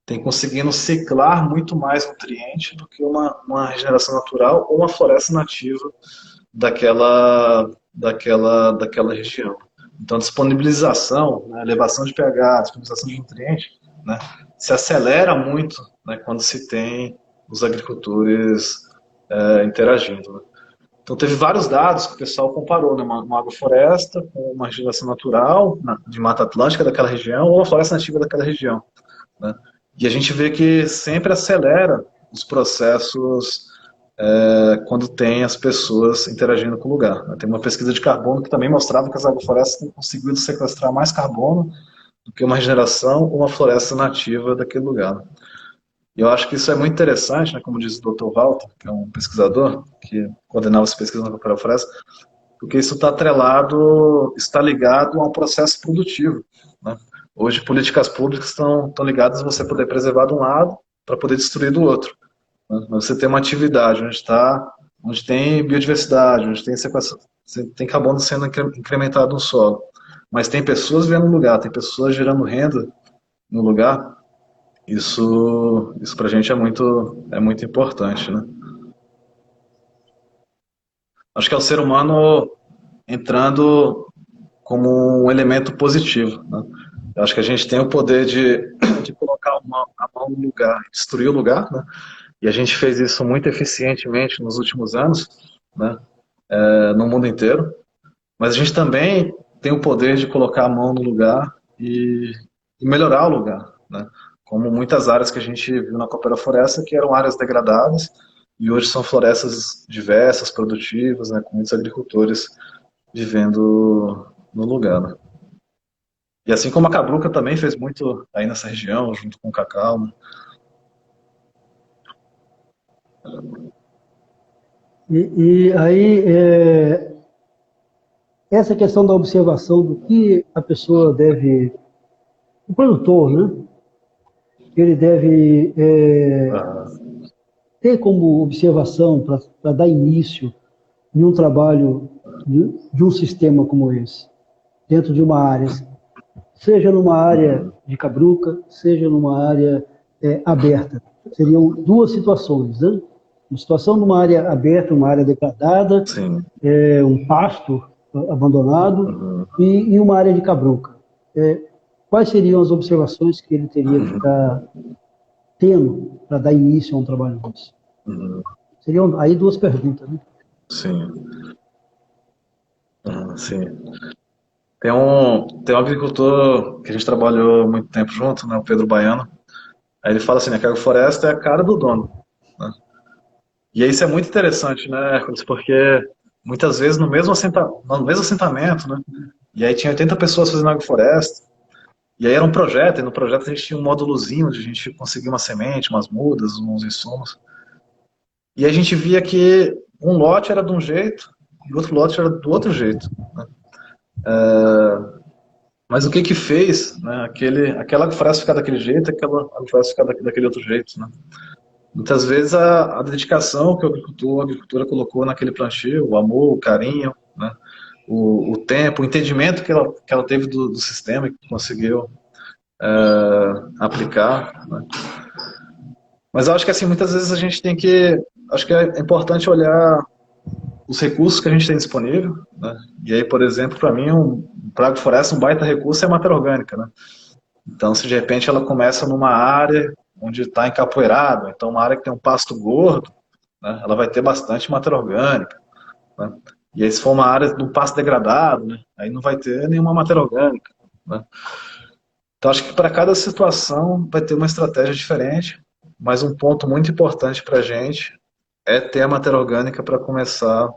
Tem conseguindo ciclar muito mais nutriente do que uma regeneração natural ou uma floresta nativa daquela região. Então, a disponibilização, né, elevação de pH, disponibilização de nutrientes, né, se acelera muito, né, quando se tem os agricultores interagindo, né. Então, teve vários dados que o pessoal comparou, né, uma agrofloresta com uma regeneração natural de Mata Atlântica daquela região ou uma floresta nativa daquela região, né. E a gente vê que sempre acelera os processos quando tem as pessoas interagindo com o lugar. Tem uma pesquisa de carbono que também mostrava que as agroflorestas têm conseguido sequestrar mais carbono do que uma regeneração ou uma floresta nativa daquele lugar. E eu acho que isso é muito interessante, né, como diz o Dr. Walter, que é um pesquisador que coordenava essa pesquisa na Coopera Floresta, porque isso está atrelado, está ligado a um processo produtivo, né? Hoje, políticas públicas estão ligadas a você poder preservar de um lado para poder destruir do outro, né? Mas você tem uma atividade onde tem biodiversidade, onde tem tem carbono sendo incrementado no solo, mas tem pessoas vivendo no lugar, tem pessoas gerando renda no lugar. Isso para a gente é muito importante, né? Acho que é o ser humano entrando como um elemento positivo, né? Eu acho que a gente tem o poder de colocar a mão no lugar, destruir o lugar, né? E a gente fez isso muito eficientemente nos últimos anos, né? No mundo inteiro. Mas a gente também tem o poder de colocar a mão no lugar e melhorar o lugar, né? Como muitas áreas que a gente viu na Coopera Floresta, que eram áreas degradadas, e hoje são florestas diversas, produtivas, né? Com muitos agricultores vivendo no lugar, né? E assim como a Cabruca também fez muito aí nessa região, junto com o cacau, né? E aí, essa questão da observação do que a pessoa deve, o produtor, né? Ele deve ter como observação para dar início em um trabalho de um sistema como esse, dentro de uma área, seja numa área de cabruca, seja numa área aberta. Seriam duas situações, né? Uma situação numa área aberta, uma área degradada, um pasto abandonado, e uma área de cabruca. Quais seriam as observações que ele teria que estar tendo para dar início a um trabalho desse? Seriam aí duas perguntas, né? Sim. Sim. Tem um agricultor que a gente trabalhou muito tempo junto, né, o Pedro Baiano. Aí ele fala assim, né, que a agrofloresta é a cara do dono, né? E isso é muito interessante, né, Hércules, porque muitas vezes no mesmo assentamento, né, e aí tinha 80 pessoas fazendo agrofloresta, e aí era um projeto, e no projeto a gente tinha um módulozinho onde a gente conseguia uma semente, umas mudas, uns insumos. E a gente via que um lote era de um jeito e o outro lote era do outro jeito, né? Mas o que que fez, né, aquela agrofloresta ficar daquele jeito, aquela agrofloresta ficar daquele outro jeito, né? Muitas vezes a dedicação que a agricultura colocou naquele plantio, o amor, o carinho, né, o tempo, o entendimento que ela teve do sistema e que conseguiu aplicar, né? Mas eu acho que assim, muitas vezes a gente tem que, acho que é importante olhar os recursos que a gente tem disponível, né? E aí, por exemplo, para mim, para a agrofloresta, um baita recurso é a matéria orgânica, né? Então, se de repente ela começa numa área onde está encapoeirado, então uma área que tem um pasto gordo, né, ela vai ter bastante matéria orgânica, né? E aí, se for uma área de um pasto degradado, né, aí não vai ter nenhuma matéria orgânica, né? Então, acho que para cada situação vai ter uma estratégia diferente, mas um ponto muito importante para a gente é ter a matéria orgânica para começar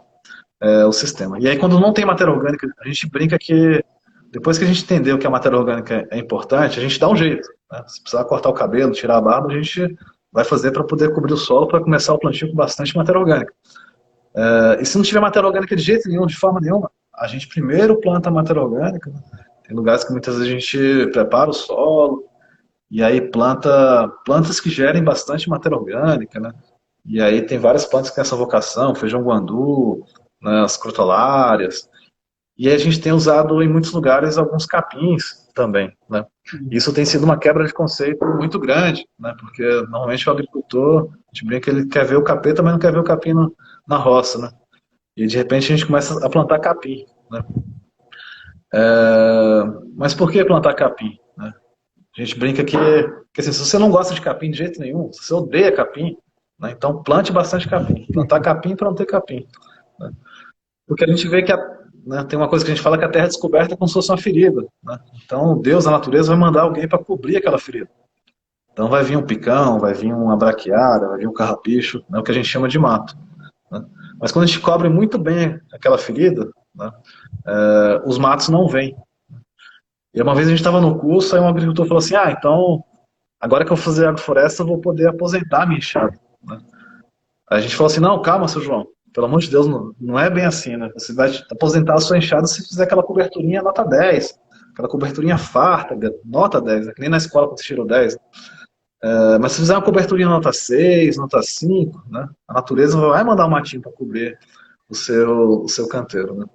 o sistema. E aí, quando não tem matéria orgânica, a gente brinca que depois que a gente entendeu que a matéria orgânica é importante, a gente dá um jeito, né? Se precisar cortar o cabelo, tirar a barba, a gente vai fazer para poder cobrir o solo para começar o plantio com bastante matéria orgânica. E se não tiver matéria orgânica de jeito nenhum, de forma nenhuma, a gente primeiro planta a matéria orgânica, né? Tem lugares que muitas vezes a gente prepara o solo, e aí planta plantas que gerem bastante matéria orgânica, né? E aí tem várias plantas que têm essa vocação, feijão guandu, né, as crotolárias. E a gente tem usado em muitos lugares alguns capins também, né? Isso tem sido uma quebra de conceito muito grande, né? Porque normalmente o agricultor, a gente brinca que ele quer ver o capeta, mas não quer ver o capim na roça, né? E de repente a gente começa a plantar capim, né? Mas por que plantar capim, né? A gente brinca que assim, se você não gosta de capim de jeito nenhum, se você odeia capim, né, então plante bastante capim. Plantar capim para não ter capim, né? Porque a gente vê que né, tem uma coisa que a gente fala que a terra é descoberta é como se fosse uma ferida, né? Então Deus, a natureza, vai mandar alguém para cobrir aquela ferida. Então vai vir um picão, vai vir uma braquiária, vai vir um carrapicho, né, o que a gente chama de mato, né? Mas quando a gente cobre muito bem aquela ferida, né, os matos não vêm. E uma vez a gente estava no curso, aí um agricultor falou assim, então agora que eu vou fazer agrofloresta eu vou poder aposentar a minha enxada, né? Aí a gente falou assim, não, calma, seu João, pelo amor de Deus, não é bem assim, né? Você vai aposentar a sua enxada se fizer aquela coberturinha nota 10, aquela coberturinha farta, nota 10, né? Que nem na escola quando você tirou 10. Mas se fizer uma coberturinha nota 6, nota 5, né? A natureza vai mandar um matinho para cobrir o seu canteiro, né?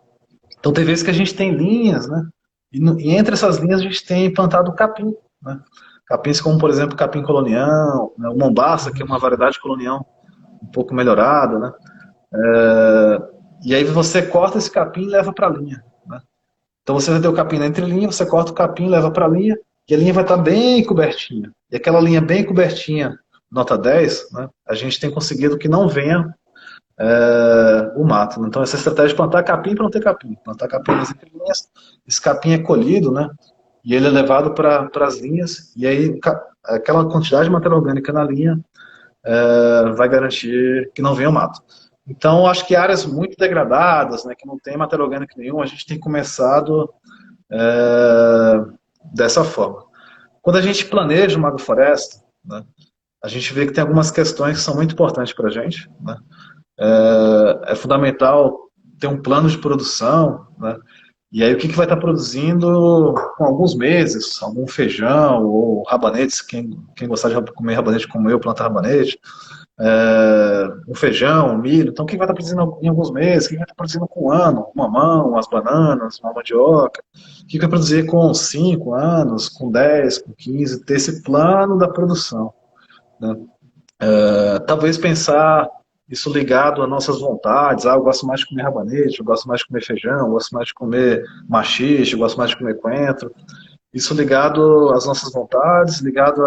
Então tem vezes que a gente tem linhas, né? E entre essas linhas a gente tem plantado capim, né? Capins como, por exemplo, capim colonial, né? O mombaça, que é uma variedade colonial um pouco melhorada, né? E aí você corta esse capim e leva para a linha, né? Então você vai ter o capim na entrelinha, você corta o capim, leva para a linha, e a linha vai estar bem cobertinha. E aquela linha bem cobertinha, nota 10, né? A gente tem conseguido que não venha o mato. Então essa estratégia de plantar capim para não ter capim. Plantar capim nas entrelinhas, esse capim é colhido, né? E ele é levado para as linhas, e aí aquela quantidade de matéria orgânica na linha vai garantir que não venha o mato. Então, acho que áreas muito degradadas, né, que não tem matéria orgânica nenhuma, a gente tem começado dessa forma. Quando a gente planeja uma agrofloresta, né, a gente vê que tem algumas questões que são muito importantes para a gente, né? É fundamental ter um plano de produção, né? E aí o que vai estar produzindo com alguns meses, algum feijão ou rabanetes, quem gostar de comer rabanete como eu, planta rabanete, um feijão, um milho, então o que vai estar produzindo em alguns meses, o que vai estar produzindo com um ano, uma mamão, as bananas, uma mandioca, o que vai produzir com 5 anos, com 10, com 15, ter esse plano da produção, né? Talvez pensar isso ligado às nossas vontades. Eu gosto mais de comer rabanete, eu gosto mais de comer feijão, eu gosto mais de comer maxixe, eu gosto mais de comer coentro. Isso ligado às nossas vontades, ligado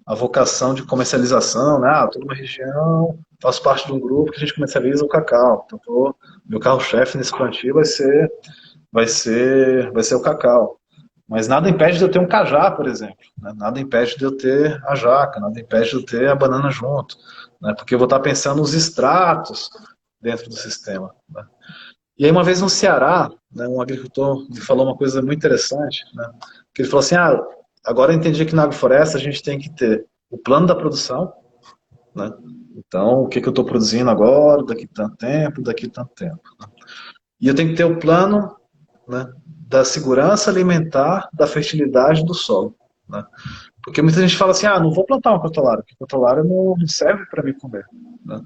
à vocação de comercialização, né? Estou numa região, faço parte de um grupo que a gente comercializa o cacau. Então, meu carro-chefe nesse plantio vai ser o cacau. Mas nada impede de eu ter um cajá, por exemplo, né? Nada impede de eu ter a jaca, nada impede de eu ter a banana junto, né? Porque eu vou estar pensando nos extratos dentro do sistema, né? E aí uma vez no Ceará, né, um agricultor me falou uma coisa muito interessante, né? Que ele falou assim, agora eu entendi que na agrofloresta a gente tem que ter o plano da produção, né? Então, o que eu estou produzindo agora, daqui a tanto tempo, daqui a tanto tempo, né? E eu tenho que ter o plano, né, da segurança alimentar, da fertilidade do solo, né? Porque muita gente fala assim, não vou plantar uma cotolara, porque cotolara não serve para me comer, né?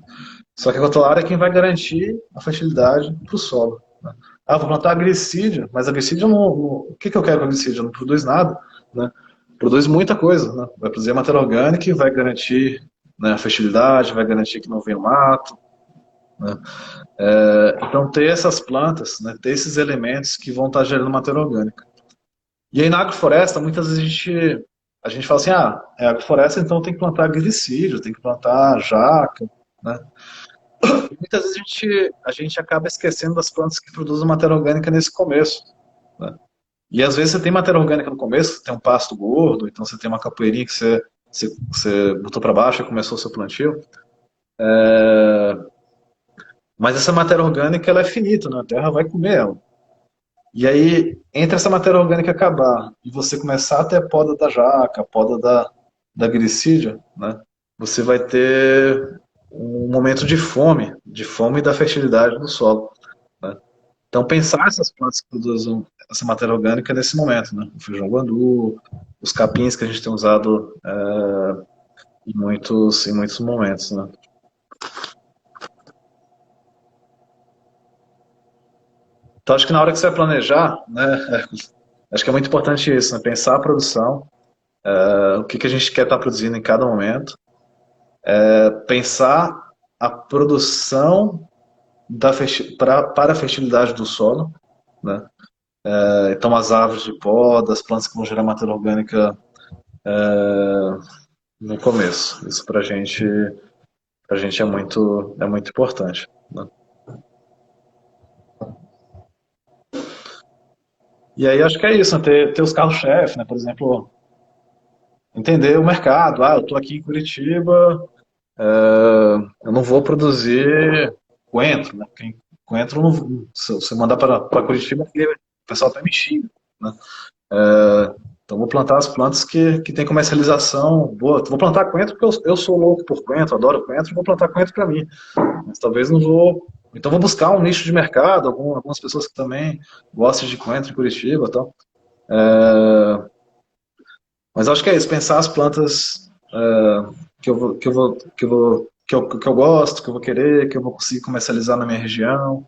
Só que a cotolara é quem vai garantir a fertilidade para o solo, né? Vou plantar a glicídia, mas a glicídia o que eu quero com a glicídia? Não produz nada, né? Produz muita coisa, né? Vai produzir matéria orgânica e vai garantir, né, a fertilidade, vai garantir que não venha o mato, né? Então ter essas plantas, né, ter esses elementos que vão estar gerando matéria orgânica. E aí na agrofloresta, muitas vezes a gente fala assim, é agrofloresta, então tem que plantar glicídio, tem que plantar jaca, né? E muitas vezes a gente acaba esquecendo das plantas que produzem matéria orgânica nesse começo, né? E às vezes você tem matéria orgânica no começo, você tem um pasto gordo, então você tem uma capoeirinha que você botou para baixo e começou o seu plantio. Mas essa matéria orgânica ela é finita, né? A terra vai comer ela. E aí, entre essa matéria orgânica acabar e você começar a ter a poda da jaca, a poda da glicídia, né? Você vai ter um momento de fome da fertilidade do solo, né? Então, pensar essas plantas que produzem essa matéria orgânica nesse momento, né? O feijão guandu, os capins que a gente tem usado em muitos momentos, né? Então, acho que na hora que você vai planejar, né, acho que é muito importante isso, né? Pensar a produção, o que a gente quer estar produzindo em cada momento, pensar a produção para a fertilidade do solo, né? Então, as árvores de poda, as plantas que vão gerar matéria orgânica no começo. Isso para a gente é muito importante, né? E aí acho que é isso, né? Ter os carros-chefe, né? Por exemplo, entender o mercado. Eu estou aqui em Curitiba, eu não vou produzir coentro, né? Porque coentro, se você mandar para Curitiba, o pessoal até me xinga, né? Então vou plantar as plantas que tem comercialização boa. Vou plantar coentro porque eu sou louco por coentro, adoro coentro, vou plantar coentro para mim. Mas talvez não vou. Então vou buscar um nicho de mercado, algumas pessoas que também gostam de coentro em Curitiba e tal. Mas acho que é isso, pensar as plantas que eu gosto, que eu vou querer, que eu vou conseguir comercializar na minha região,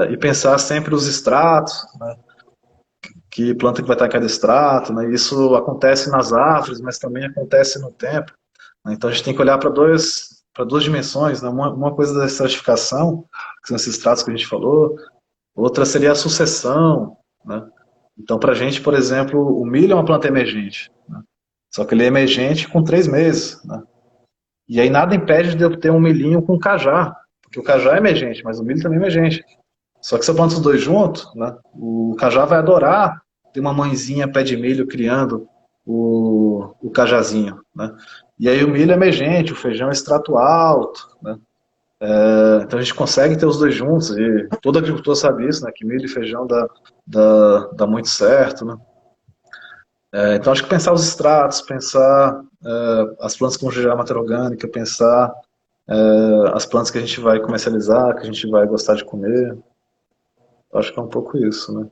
e pensar sempre os extratos, né? Que planta que vai estar em cada extrato, né? Isso acontece nas árvores, mas também acontece no tempo, né? Então a gente tem que olhar para duas dimensões, né? Uma coisa da estratificação, que são esses extratos que a gente falou, outra seria a sucessão, né? Então, para a gente, por exemplo, o milho é uma planta emergente, né? Só que ele é emergente com 3 meses, né? E aí nada impede de eu ter um milhinho com cajá, porque o cajá é emergente, mas o milho também é emergente. Só que se eu planto os dois juntos, né, o cajá vai adorar ter uma mãezinha pé de milho criando o cajazinho, né? E aí o milho é emergente, o feijão é extrato alto, né? Então a gente consegue ter os dois juntos, e todo agricultor sabe isso, né, que milho e feijão dá muito certo, né? Então acho que pensar os extratos, pensar as plantas que vão gerar matéria orgânica, pensar as plantas que a gente vai comercializar, que a gente vai gostar de comer, acho que é um pouco isso, né?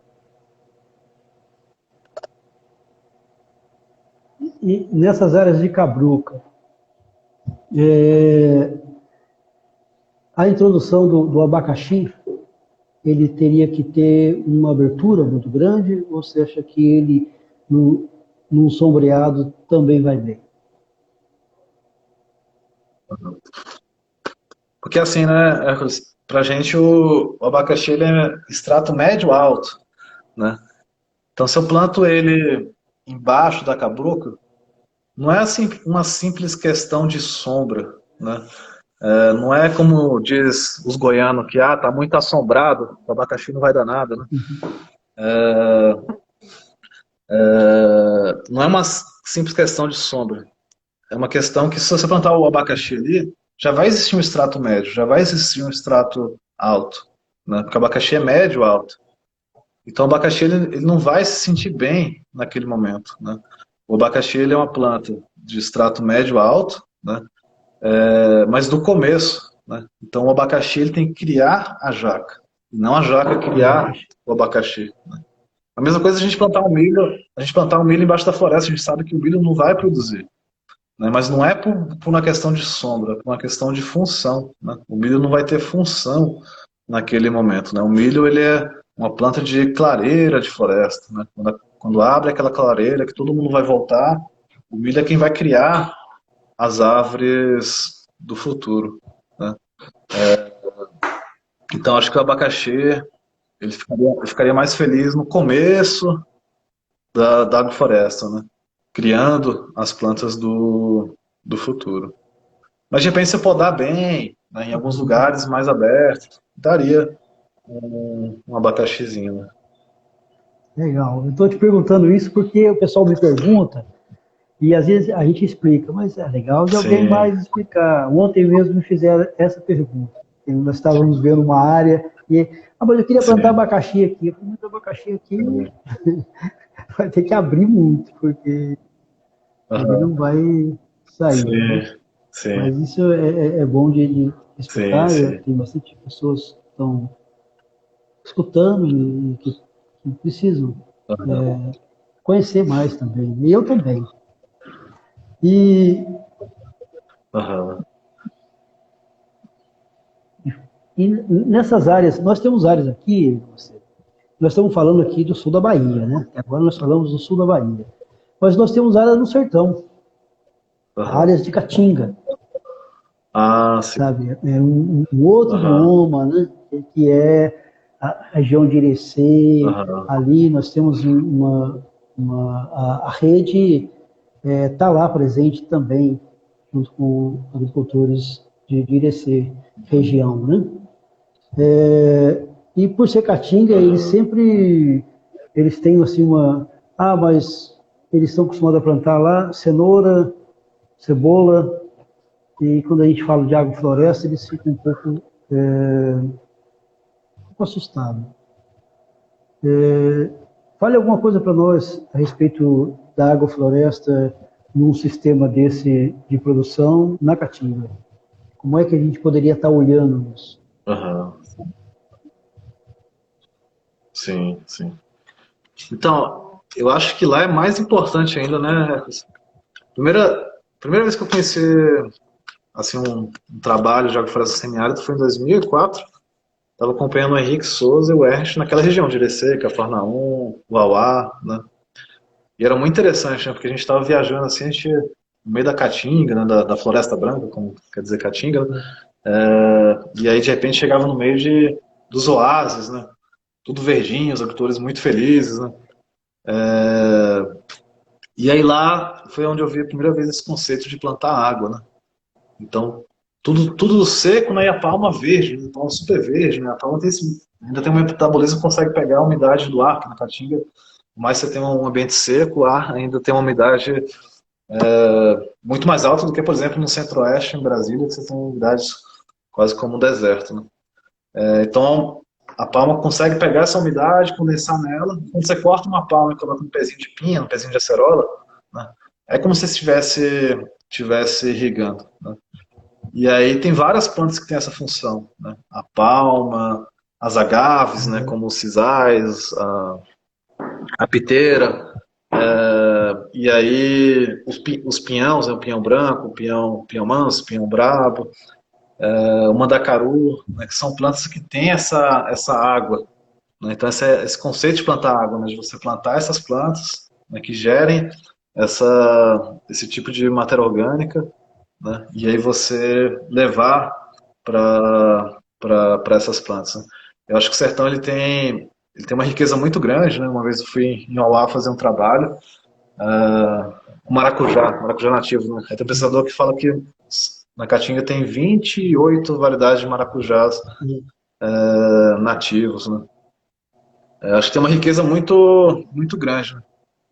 E nessas áreas de cabruca, é, a introdução do abacaxi, ele teria que ter uma abertura muito grande, ou você acha que ele, num sombreado, também vai bem? Porque assim, né, Hércules, pra gente o abacaxi ele é extrato médio alto, né? Então se eu planto ele embaixo da cabruca, não é assim uma simples questão de sombra, né? Não é como diz os goianos que tá muito assombrado, o abacaxi não vai dar nada, né? Não é uma simples questão de sombra. É uma questão que se você plantar o abacaxi ali, já vai existir um extrato médio, já vai existir um extrato alto, né? Porque o abacaxi é médio alto. Então o abacaxi ele não vai se sentir bem naquele momento, né? O abacaxi ele é uma planta de extrato médio alto, né? Mas do começo, né? Então o abacaxi ele tem que criar a jaca, e não a jaca criar o abacaxi. A mesma coisa a gente plantar um milho, a gente plantar um milho embaixo da floresta, a gente sabe que o milho não vai produzir, né? Mas não é por uma questão de sombra, é por uma questão de função, né? O milho não vai ter função naquele momento, né? O milho ele é uma planta de clareira de floresta, né? Quando abre aquela clareira que todo mundo vai voltar, o milho é quem vai criar as árvores do futuro, né? Então acho que o abacaxi ele ficaria mais feliz no começo da agrofloresta, né? Criando as plantas do futuro. Mas de repente você podar bem, né, em alguns lugares mais abertos, daria um abacaxizinho, né? Legal. Eu estou te perguntando isso porque o pessoal me pergunta e às vezes a gente explica, mas é legal de alguém Sim, mais explicar. Ontem mesmo me fizeram essa pergunta. Nós estávamos vendo uma área e, mas eu queria plantar sim, abacaxi aqui. Eu falei, mas abacaxi aqui vai ter que abrir muito, porque ele aham, não vai sair, né? sim, sim, Mas isso é bom de sim, escutar. sim, Tem bastante pessoas que estão escutando e que precisam aham, conhecer mais também. E eu também. E, aham, e nessas áreas, nós temos áreas aqui, nós estamos falando aqui do sul da Bahia, né? Agora nós falamos do sul da Bahia. Mas nós temos áreas no sertão, aham. áreas de caatinga, Ah, sim, sabe? É um outro aham, bioma, né? Que é a região de Irecê. aham, Ali nós temos a rede está lá presente também, junto com agricultores de Irecê, região, né? E por ser caatinga, aham, eles têm assim mas eles estão acostumados a plantar lá cenoura, cebola, e quando a gente fala de agrofloresta, eles ficam um pouco assustados. Fale alguma coisa para nós a respeito da agrofloresta num sistema desse de produção na Caatinga. Como é que a gente poderia estar olhando isso? aham, sim, sim. Então, eu acho que lá é mais importante ainda, né? Primeira vez que eu conheci assim, um trabalho de agrofloresta semiárida foi em 2004. Estava acompanhando o Henrique Souza e o Ernst naquela região de Irecê, Cafarnaum, Uauá, né? E era muito interessante, né? Porque a gente estava viajando assim, a gente, no meio da Caatinga, né? Da Floresta Branca, como quer dizer Caatinga, né? E aí de repente chegava no meio dos oásis, né? Tudo verdinho, os agricultores muito felizes, né? E aí lá foi onde eu vi a primeira vez esse conceito de plantar água, né? Então, tudo seco, né? E a palma verde, né? A palma super verde, né? A palma ainda tem um metabolismo que consegue pegar a umidade do ar, que na Caatinga, mas você tem um ambiente seco, o ar ainda tem uma umidade muito mais alta do que, por exemplo, no centro-oeste, em Brasília, que você tem umidades quase como um deserto, né? Então, a palma consegue pegar essa umidade, condensar nela. Quando você corta uma palma e coloca um pezinho de pinha, um pezinho de acerola, né? É como se estivesse irrigando, né? E aí tem várias plantas que têm essa função, né? A palma, as agaves, né? Como os sisais, a piteira, e aí os pinhãos, né? O pinhão branco, o pinhão manso, o pinhão brabo, o mandacaru, né? Que são plantas que têm essa água, né? Então esse conceito de plantar água, né? De você plantar essas plantas, né? Que gerem esse tipo de matéria orgânica, né? E aí você levar para essas plantas, né? Eu acho que o sertão ele tem uma riqueza muito grande, né? Uma vez eu fui em Oá fazer um trabalho com maracujá nativo, né? Aí tem um pesquisador que fala que na Caatinga tem 28 variedades de maracujás nativos, né? Acho que tem uma riqueza muito grande, né?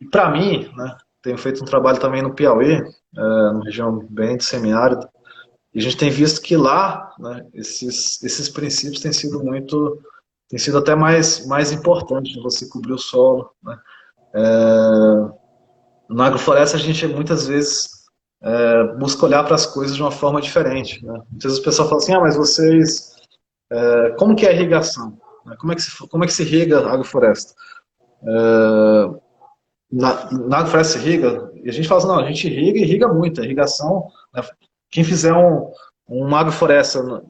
E para mim, né? Tenho feito um trabalho também no Piauí, numa região bem de semiárida. E a gente tem visto que lá, né, esses princípios têm sido até mais importantes de você cobrir o solo, né? Na agrofloresta a gente muitas vezes busca olhar para as coisas de uma forma diferente, né? Muitas vezes o pessoal fala assim, mas vocês, como que é a irrigação? Como é que se irriga a agrofloresta? Na agrofloresta se irriga, e a gente fala assim, não, a gente irriga muito, a irrigação, né, quem fizer uma agrofloresta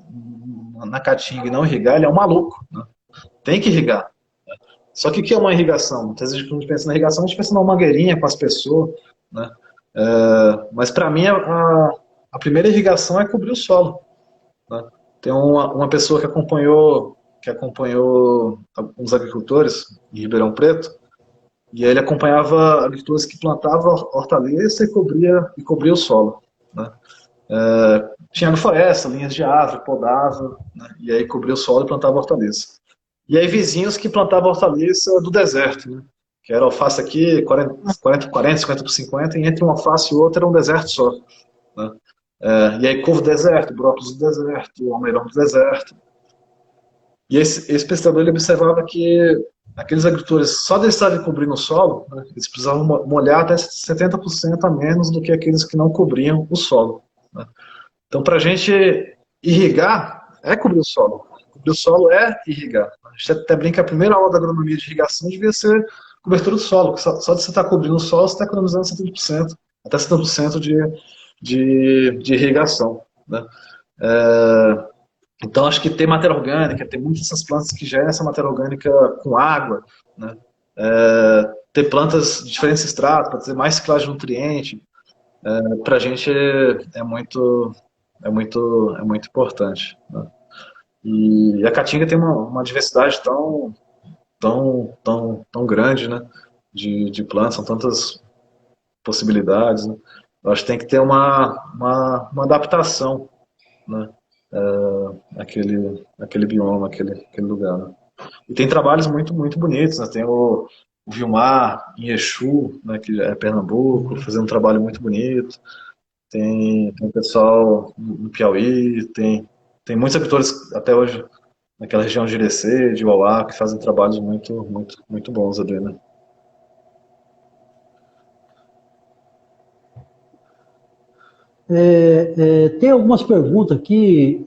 na Caatinga e não irrigar, ele é um maluco, né? Tem que irrigar. Só que o que é uma irrigação? Muitas vezes quando a gente pensa na irrigação, a gente pensa numa mangueirinha com as pessoas, né? Mas para mim a primeira irrigação é cobrir o solo, né? Tem uma pessoa que acompanhou alguns agricultores em Ribeirão Preto, e aí ele acompanhava agricultores que plantavam hortaliça e cobria o solo, né? Tinha floresta, linhas de árvore, podava, né? E aí cobria o solo e plantava hortaliça. E aí vizinhos que plantavam hortaliça do deserto, né? Que era alface aqui, 40, 50 por 50, e entre uma alface e outra era um deserto só, né? E aí couve do deserto, brócolis do deserto, almeirão do deserto. E esse pesquisador ele observava que aqueles agricultores, só de estarem cobrindo o solo, né, eles precisavam molhar até 70% a menos do que aqueles que não cobriam o solo, né? Então, para a gente irrigar, é cobrir o solo. Cobrir o solo é irrigar. A gente até brinca que a primeira aula da agronomia de irrigação devia ser cobertura do solo. Só de você estar cobrindo o solo, você está economizando 70%, até 70% de irrigação, né? Então, acho que ter matéria orgânica, ter muitas dessas plantas que geram essa matéria orgânica com água, né? Ter plantas de diferentes estratos, para ter mais ciclagem de nutriente, para a gente é muito importante, né? E a Caatinga tem uma diversidade tão grande, né? De plantas, são tantas possibilidades, né? Eu acho que tem que ter uma adaptação, né? Aquele bioma, aquele lugar, né? E tem trabalhos muito bonitos, né? Tem o Vilmar em Exu, né, que é Pernambuco, fazendo um trabalho muito bonito. Tem o pessoal no Piauí, tem muitos agricultores até hoje naquela região de Irecê, de Uauá, que fazem trabalhos muito bons ali, né? Tem algumas perguntas aqui,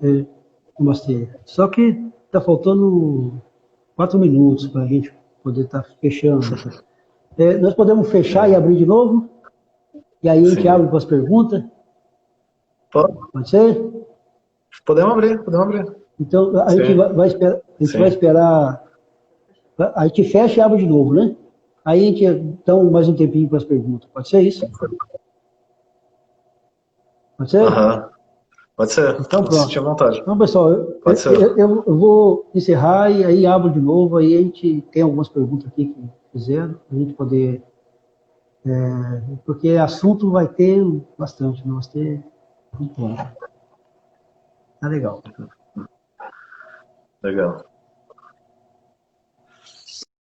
Mastê, só que está faltando 4 minutos para a gente poder estar fechando. Nós podemos fechar e abrir de novo? E aí a gente abre para as perguntas? Pode ser? Podemos abrir. Então, a gente vai esperar, vai esperar, a gente fecha e abre de novo, né? Aí a gente, então, mais um tempinho para as perguntas. Pode ser isso? Pode ser? Pode ser. Então, pronto. Sentir à vontade. Então, pessoal, eu vou encerrar e aí abro de novo, aí a gente tem algumas perguntas aqui que fizeram, para a gente poder... porque assunto vai ter bastante, nós ter muito bom. Tá legal. Legal.